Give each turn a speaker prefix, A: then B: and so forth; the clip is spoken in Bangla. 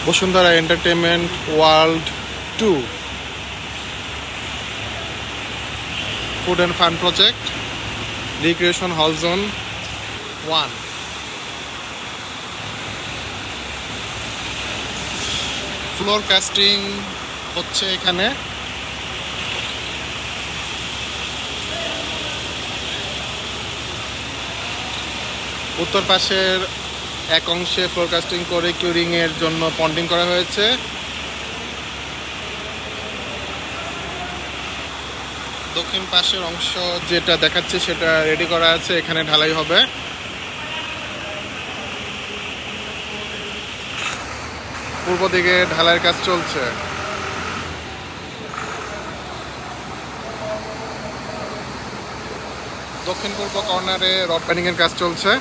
A: Bashundhara entertainment world 2 food and fun project recreation হল জোন 1। ফ্লোর কাস্টিং হচ্ছে এখানে। উত্তর পাশের এক অংশে ফ্লোর কাস্টিং করে কিউরিং এর জন্য পন্ডিং করা হয়েছে। দক্ষিণ পাশের অংশ যেটা দেখাচ্ছে সেটা রেডি করা আছে, এখানে ঢালাই হবে। পূর্ব দিকে ঢালাইয়ের কাজ চলছে। দক্ষিণ পূর্ব কর্নারে রড প্যানিং এর কাজ চলছে।